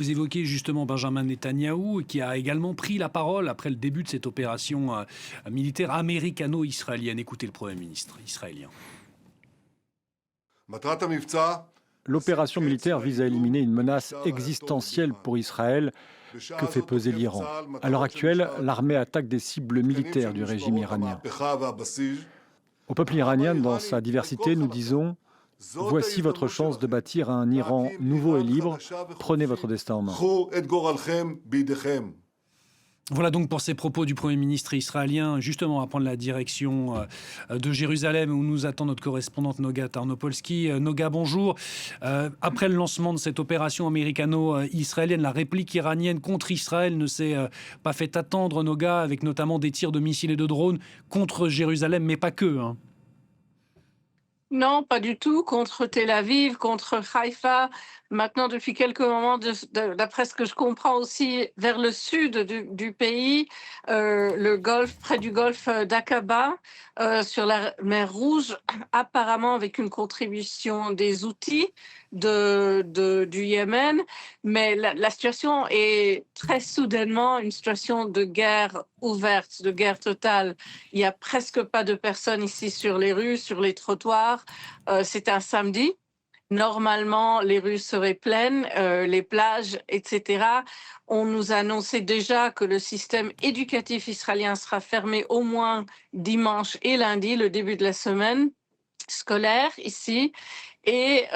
Vous évoquez justement Benjamin Netanyahou, qui a également pris la parole après le début de cette opération militaire américano-israélienne. Écoutez le Premier ministre israélien. L'opération militaire vise à éliminer une menace existentielle pour Israël que fait peser l'Iran. À l'heure actuelle, l'armée attaque des cibles militaires du régime iranien. Au peuple iranien, dans sa diversité, nous disons: voici votre chance de bâtir un Iran nouveau et libre. Prenez votre destin en main. Voilà donc pour ces propos du Premier ministre israélien, justement à prendre la direction de Jérusalem, où nous attend notre correspondante Noga Tarnopolski. Noga, bonjour. Après le lancement de cette opération américano-israélienne, la réplique iranienne contre Israël ne s'est pas fait attendre, Noga, avec notamment des tirs de missiles et de drones contre Jérusalem, mais pas que, hein. Non, pas du tout. Contre Tel Aviv, contre Haïfa. Maintenant, depuis quelques moments, d'après ce que je comprends aussi, vers le sud du pays, le golfe, près du golfe d'Aqaba, sur la mer Rouge, apparemment avec une contribution des outils du Yémen. Mais la situation est très soudainement une situation de guerre ouverte, de guerre totale. Il n'y a presque pas de personnes ici sur les rues, sur les trottoirs. C'est un samedi. Normalement, les rues seraient pleines, les plages, etc. On nous a annoncé déjà que le système éducatif israélien sera fermé au moins dimanche et lundi, le début de la semaine scolaire ici. Et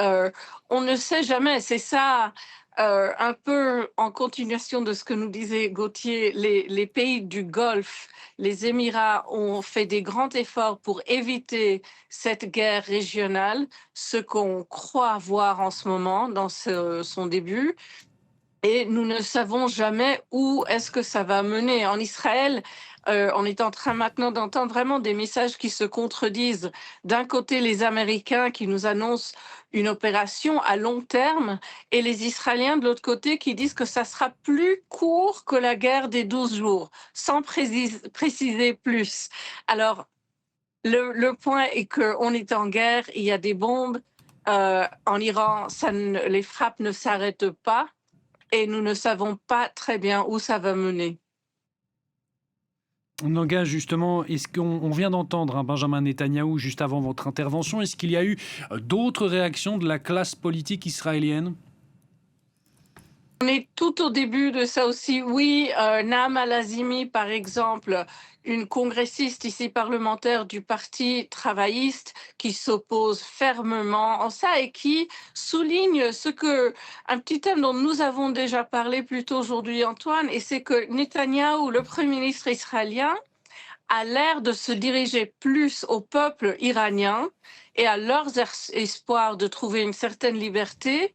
on ne sait jamais, c'est ça, un peu en continuation de ce que nous disait Gauthier, les pays du Golfe, les Émirats ont fait des grands efforts pour éviter cette guerre régionale, ce qu'on croit voir en ce moment dans son début. Et nous ne savons jamais où est-ce que ça va mener. En Israël, on est en train maintenant d'entendre vraiment des messages qui se contredisent. D'un côté, les Américains qui nous annoncent une opération à long terme et les Israéliens de l'autre côté qui disent que ça sera plus court que la guerre des 12 jours, sans préciser plus. Alors, le point est qu'on est en guerre, il y a des bombes. En Iran, les frappes ne s'arrêtent pas. Et nous ne savons pas très bien où ça va mener. Noga, justement, est-ce qu'on vient d'entendre Benjamin Netanyahou juste avant votre intervention? Est-ce qu'il y a eu d'autres réactions de la classe politique israélienne? On est tout au début de ça aussi. Oui, Naama Lazimi, par exemple, une congressiste ici parlementaire du Parti travailliste qui s'oppose fermement à ça et qui souligne un petit thème dont nous avons déjà parlé plus tôt aujourd'hui, Antoine, et c'est que Netanyahou, le Premier ministre israélien, a l'air de se diriger plus au peuple iranien et à leurs espoirs de trouver une certaine liberté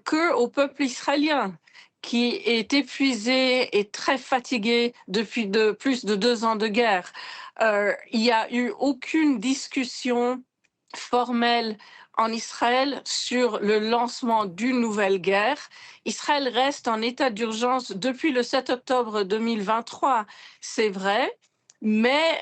qu'au peuple israélien, qui est épuisé et très fatigué depuis plus de 2 ans de guerre. Il n'y a eu aucune discussion formelle en Israël sur le lancement d'une nouvelle guerre. Israël reste en état d'urgence depuis le 7 octobre 2023, c'est vrai, mais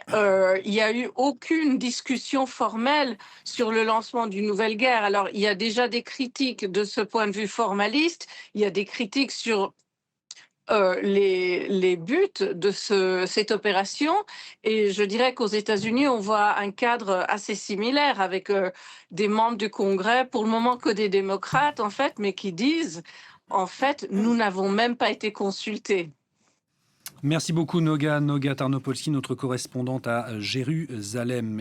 il n'y a eu aucune discussion formelle sur le lancement d'une nouvelle guerre. Alors, il y a déjà des critiques de ce point de vue formaliste, il y a des critiques sur les buts de cette opération. Et je dirais qu'aux États-Unis, on voit un cadre assez similaire avec des membres du Congrès, pour le moment que des démocrates, en fait, mais qui disent, en fait, nous n'avons même pas été consultés. Merci beaucoup, Noga Tarnopolski, notre correspondante à Jérusalem.